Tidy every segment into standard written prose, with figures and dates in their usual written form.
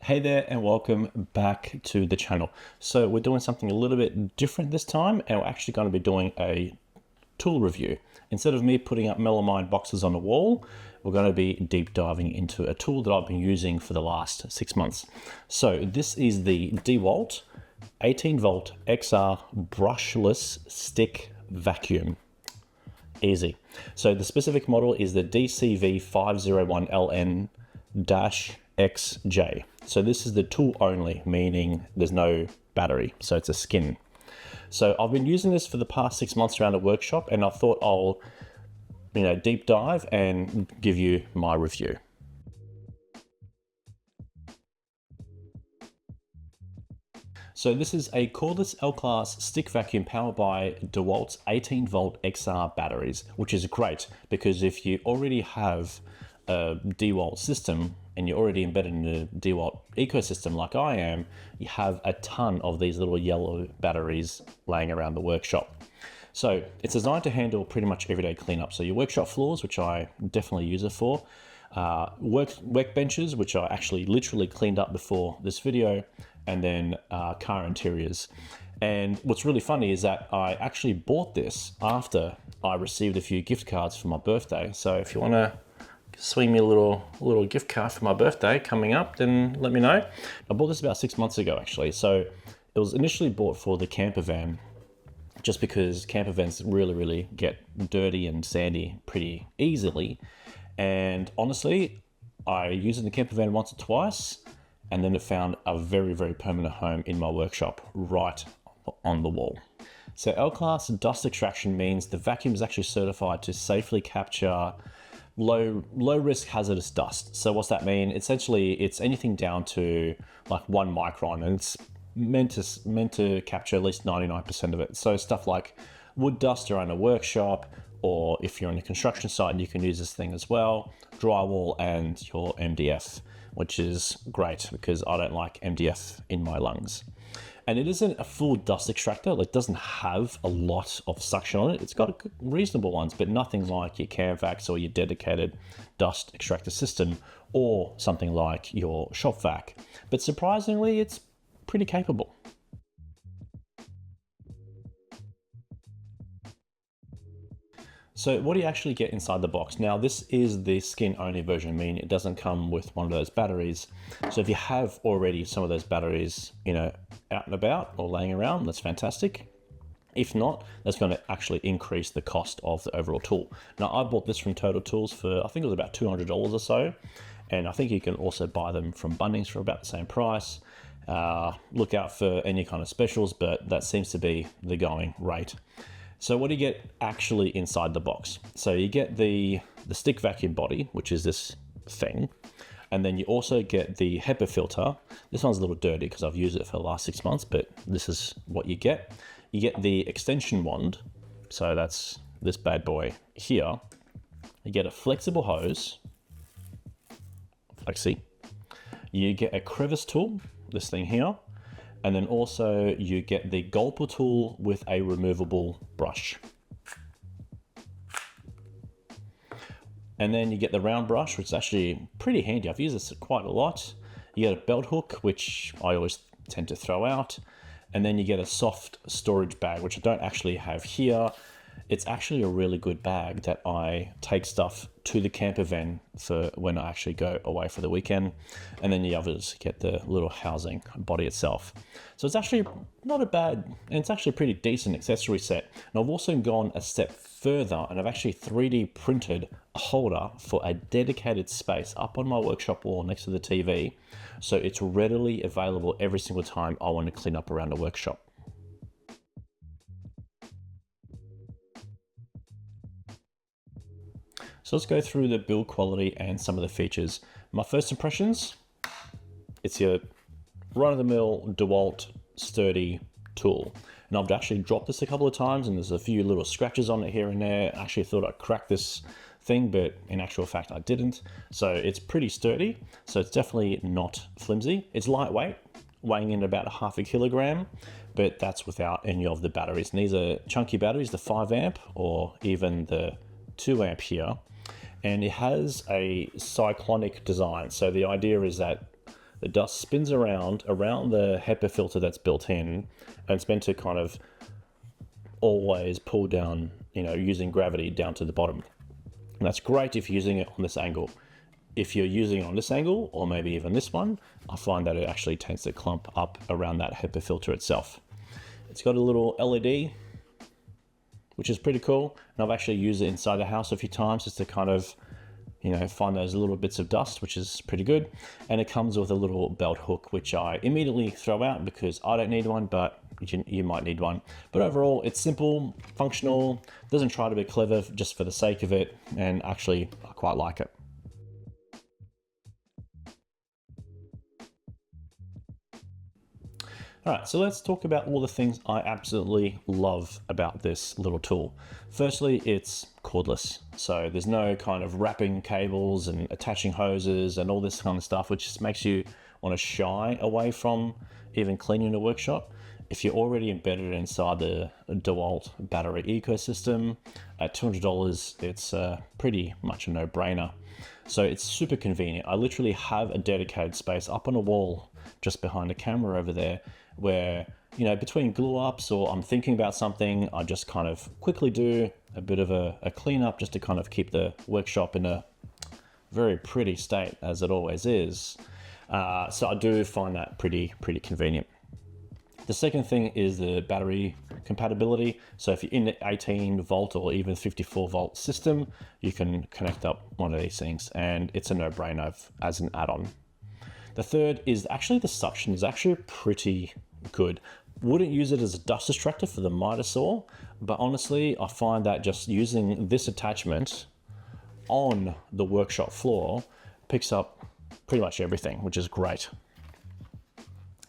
Hey there and welcome back to the channel. So we're doing something a little bit different this time, and we're actually going to be doing a tool review. Instead of me putting up melamine boxes on the wall, we're going to be deep diving into a tool that I've been using for the last 6 months. So this is the DeWALT 18 volt XR brushless stick vacuum. Easy. So the specific model is the DCV501LN-XJ. So this is the tool only, meaning there's no battery, so it's a skin. So I've been using this for the past 6 months around a workshop, and I thought I'll deep dive and give you my review. So this is a cordless L-class stick vacuum powered by DeWalt's 18 volt XR batteries, which is great because if you already have a DeWalt system and you're already embedded in the DeWalt ecosystem like I am, you have a ton of these little yellow batteries laying around the workshop. So it's designed to handle pretty much everyday cleanup. So your workshop floors, which I definitely use it for, workbenches, which I actually literally cleaned up before this video, and then car interiors. And what's really funny is that I actually bought this after I received a few gift cards for my birthday. So if you want to swing me a little gift card for my birthday coming up, then let me know. I bought this about 6 months ago actually. So it was initially bought for the camper van, just because camper vans really get dirty and sandy pretty easily. And honestly, I used it in the camper van once or twice, and then it found a very permanent home in my workshop right on the wall. So L-class dust extraction means the vacuum is actually certified to safely capture low risk hazardous dust. So what's that mean? Essentially, it's anything down to like 1 micron, and it's meant to capture at least 99% of it. So stuff like wood dust around a workshop, or if you're on a construction site, you can use this thing as well, drywall and your MDF, which is great because I don't like MDF in my lungs. And it isn't a full dust extractor. It doesn't have a lot of suction on it. It's got reasonable ones, but nothing like your CamVacs or your dedicated dust extractor system, or something like your shop vac. But surprisingly, it's pretty capable. So what do you actually get inside the box? Now this is the skin only version, meaning it doesn't come with one of those batteries. So if you have already some of those batteries, out and about or laying around, that's fantastic. If not, that's going to actually increase the cost of the overall tool. Now I bought this from Total Tools for, I think it was about $200 or so. And I think you can also buy them from Bunnings for about the same price. Look out for any kind of specials, but that seems to be the going rate. So what do you get actually inside the box? So you get the stick vacuum body, which is this thing. And then you also get the HEPA filter. This one's a little dirty because I've used it for the last 6 months, but this is what you get. You get the extension wand. So that's this bad boy here. You get a flexible hose, flexi. You get a crevice tool, this thing here. And then also you get the gulper tool with a removable brush. And then you get the round brush, which is actually pretty handy. I've used this quite a lot. You get a belt hook, which I always tend to throw out. And then you get a soft storage bag, which I don't actually have here. It's actually a really good bag that I take stuff to the camper van for when I actually go away for the weekend. And then the others get the little housing body itself. So it's actually not a bad, and it's actually a pretty decent accessory set. And I've also gone a step further, and I've actually 3D printed a holder for a dedicated space up on my workshop wall next to the TV. So it's readily available every single time I want to clean up around the workshop. So let's go through the build quality and some of the features. My first impressions, it's your run-of-the-mill DeWalt sturdy tool. And I've actually dropped this a couple of times, and there's a few little scratches on it here and there. I actually thought I'd crack this thing, but in actual fact I didn't. So it's pretty sturdy, so it's definitely not flimsy. It's lightweight, weighing in about 0.5 kilogram, but that's without any of the batteries. And these are chunky batteries, the 5 amp or even the 2 amp here. And it has a cyclonic design. So the idea is that the dust spins around the HEPA filter that's built in, and it's meant to kind of always pull down, using gravity down to the bottom. And that's great if you're using it on this angle. If you're using it on this angle, or maybe even this one, I find that it actually tends to clump up around that HEPA filter itself. It's got a little LED, which is pretty cool. And I've actually used it inside the house a few times just to kind of, find those little bits of dust, which is pretty good. And it comes with a little belt hook, which I immediately throw out because I don't need one, but you might need one. But overall, it's simple, functional, doesn't try to be clever just for the sake of it, and actually I quite like it. All right, so let's talk about all the things I absolutely love about this little tool. Firstly, it's cordless. So there's no kind of wrapping cables and attaching hoses and all this kind of stuff, which just makes you want to shy away from even cleaning the workshop. If you're already embedded inside the DeWALT battery ecosystem, at $200, it's pretty much a no-brainer. So it's super convenient. I literally have a dedicated space up on a wall just behind the camera over there, where, between glue ups or I'm thinking about something, I just kind of quickly do a bit of a cleanup just to kind of keep the workshop in a very pretty state, as it always is. So I do find that pretty convenient. The second thing is the battery compatibility. So if you're in the 18 volt or even 54 volt system, you can connect up one of these things, and it's a no-brainer as an add-on. The third is actually the suction is actually pretty good. Wouldn't use it as a dust extractor for the miter saw, but honestly, I find that just using this attachment on the workshop floor picks up pretty much everything, which is great.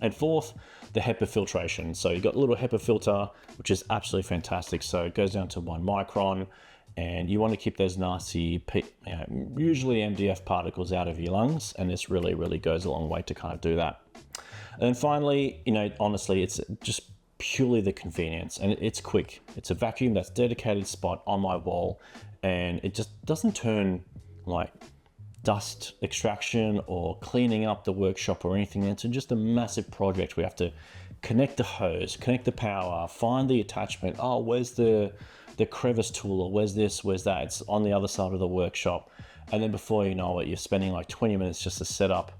And fourth, the HEPA filtration. So you've got a little HEPA filter, which is absolutely fantastic. So it goes down to 1 micron, and you want to keep those nasty, usually MDF particles out of your lungs, and this really goes a long way to kind of do that. And then finally, honestly, it's just purely the convenience, and it's quick. It's a vacuum that's dedicated spot on my wall, and it just doesn't turn like dust extraction or cleaning up the workshop or anything into just a massive project. We have to connect the hose, connect the power, find the attachment. Oh, where's the crevice tool, or where's this, where's that? It's on the other side of the workshop. And then before you know it, you're spending like 20 minutes just to set up,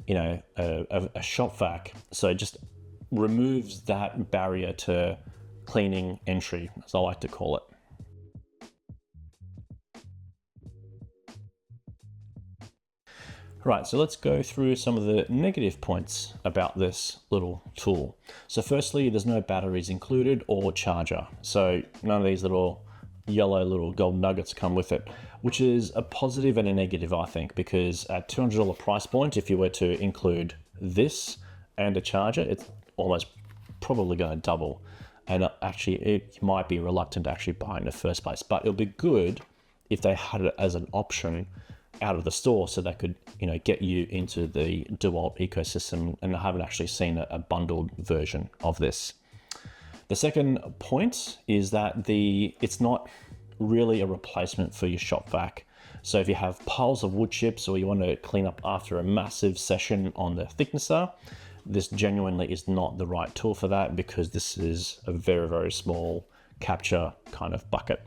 a shop vac. So it just removes that barrier to cleaning entry, as I like to call it. Right, so let's go through some of the negative points about this little tool. So firstly, there's no batteries included or charger. So none of these little yellow little gold nuggets come with it, which is a positive and a negative, I think, because at $200 price point, if you were to include this and a charger, it's almost probably going to double. And actually, you might be reluctant to actually buy it in the first place, but it'll be good if they had it as an option out of the store, so they could get you into the DeWALT ecosystem. And I haven't actually seen a bundled version of this. The second point is that it's not really a replacement for your shop vac. So if you have piles of wood chips, or you want to clean up after a massive session on the thicknesser, this genuinely is not the right tool for that, because this is a very small capture kind of bucket.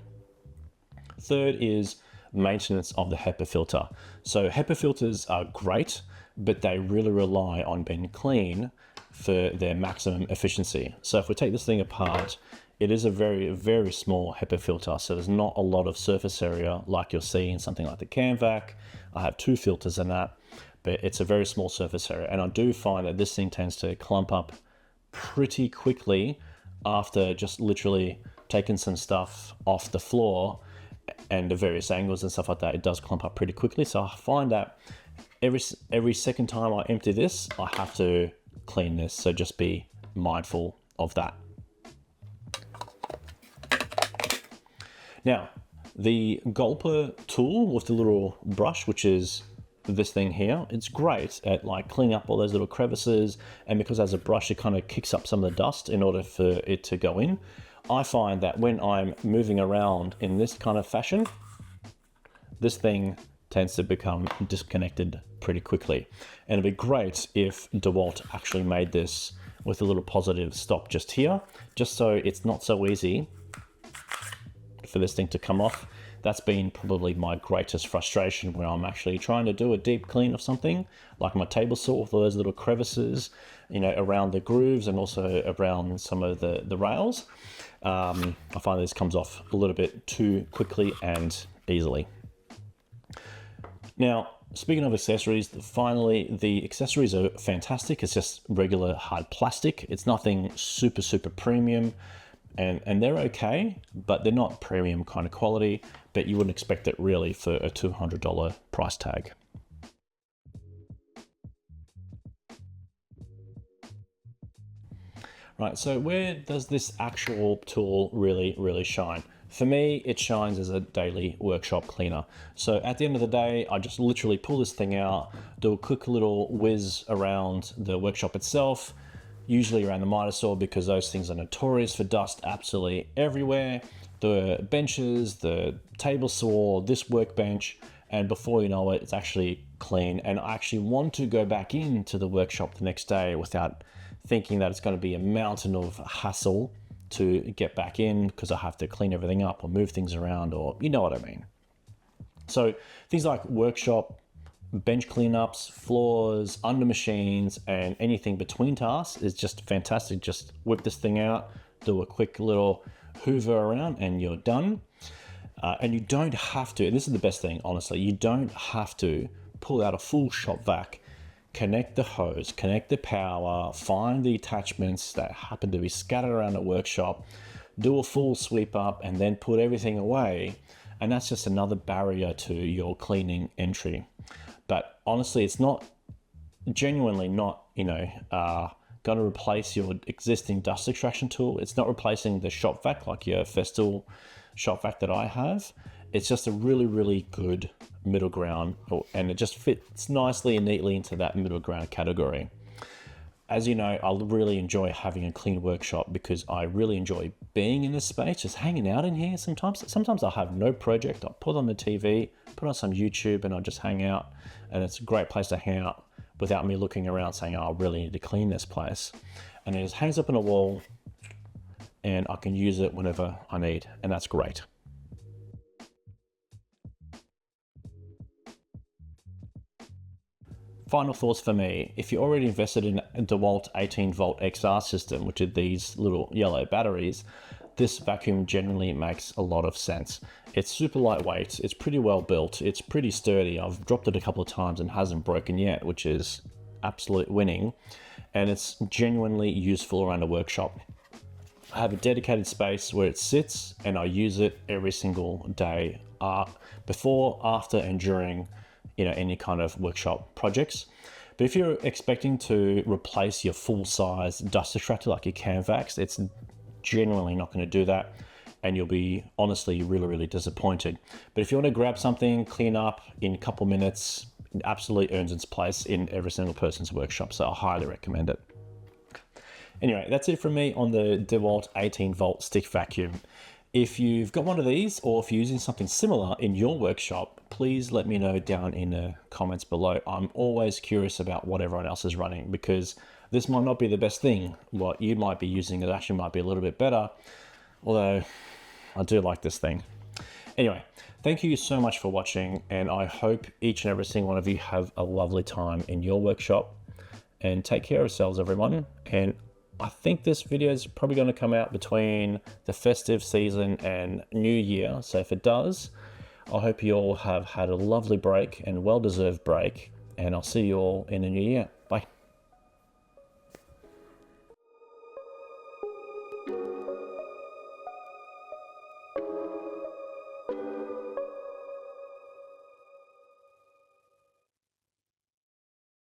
Third is maintenance of the HEPA filter. So HEPA filters are great, but they really rely on being clean for their maximum efficiency. So if we take this thing apart, it is a very small HEPA filter, so there's not a lot of surface area like you'll see in something like the CamVac. I have 2 filters in that, but it's a very small surface area, and I do find that this thing tends to clump up pretty quickly after just literally taking some stuff off the floor and the various angles and stuff like that. It does clump up pretty quickly. So I find that every second time I empty this, I have to clean this. So just be mindful of that. Now, the gulper tool with the little brush, which is this thing here, it's great at like cleaning up all those little crevices. And because as a brush, it kind of kicks up some of the dust in order for it to go in. I find that when I'm moving around in this kind of fashion, this thing tends to become disconnected pretty quickly. And it'd be great if DeWALT actually made this with a little positive stop just here, just so it's not so easy for this thing to come off. That's been probably my greatest frustration when I'm actually trying to do a deep clean of something, like my table saw with all those little crevices, you know, around the grooves and also around some of the rails. I find this comes off a little bit too quickly and easily. Now, speaking of accessories, finally, the accessories are fantastic. It's just regular hard plastic. It's nothing super, super premium, and they're okay, but they're not premium kind of quality, but you wouldn't expect it really for a $200 price tag. Right, so where does this actual tool really shine? For me, it shines as a daily workshop cleaner. So at the end of the day, I just literally pull this thing out, do a quick little whiz around the workshop itself, usually around the miter saw, because those things are notorious for dust absolutely everywhere. The benches, the table saw, this workbench, and before you know it, it's actually clean. And I actually want to go back into the workshop the next day without thinking that it's going to be a mountain of hassle to get back in because I have to clean everything up or move things around, or you know what I mean. So things like workshop, bench cleanups, floors, under machines, and anything between tasks is just fantastic. Just whip this thing out, do a quick little hoover around, and you're done. And you don't have to, and this is the best thing, honestly, you don't have to pull out a full shop vac, connect the hose, connect the power, find the attachments that happen to be scattered around the workshop, do a full sweep up, and then put everything away. And that's just another barrier to your cleaning entry. But honestly, it's not, genuinely not, you know, going to replace your existing dust extraction tool. It's not replacing the shop vac like your Festool shop vac that I have. It's just a really good middle ground, and it just fits nicely and neatly into that middle ground category. As you know, I really enjoy having a clean workshop because I really enjoy being in this space, just hanging out in here. Sometimes I'll have no project. I'll put on the TV, put on some YouTube, and I'll just hang out. And it's a great place to hang out without me looking around saying, oh, I really need to clean this place. And it just hangs up on a wall and I can use it whenever I need. And that's great. Final thoughts for me, if you're already invested in a DeWALT 18 volt XR system, which are these little yellow batteries, this vacuum generally makes a lot of sense. It's super lightweight, it's pretty well built, it's pretty sturdy. I've dropped it a couple of times and hasn't broken yet, which is absolute winning. And it's genuinely useful around a workshop. I have a dedicated space where it sits and I use it every single day, before, after, and during any kind of workshop projects. But if you're expecting to replace your full-size dust extractor like your Camvax, it's genuinely not going to do that, and you'll be honestly really disappointed. But if you want to grab something, clean up in a couple minutes, it absolutely earns its place in every single person's workshop, so I highly recommend it. Anyway, that's it from me on the DeWALT 18 volt stick vacuum. If you've got one of these, or if you're using something similar in your workshop, please let me know down in the comments below. I'm always curious about what everyone else is running, because this might not be the best thing. What you might be using, it actually might be a little bit better, although I do like this thing. Anyway, thank you so much for watching, and I hope each and every single one of you have a lovely time in your workshop, and take care of yourselves, everyone. And I think this video is probably going to come out between the festive season and New Year. So if it does, I hope you all have had a lovely break and well-deserved break. And I'll see you all in the new year. Bye.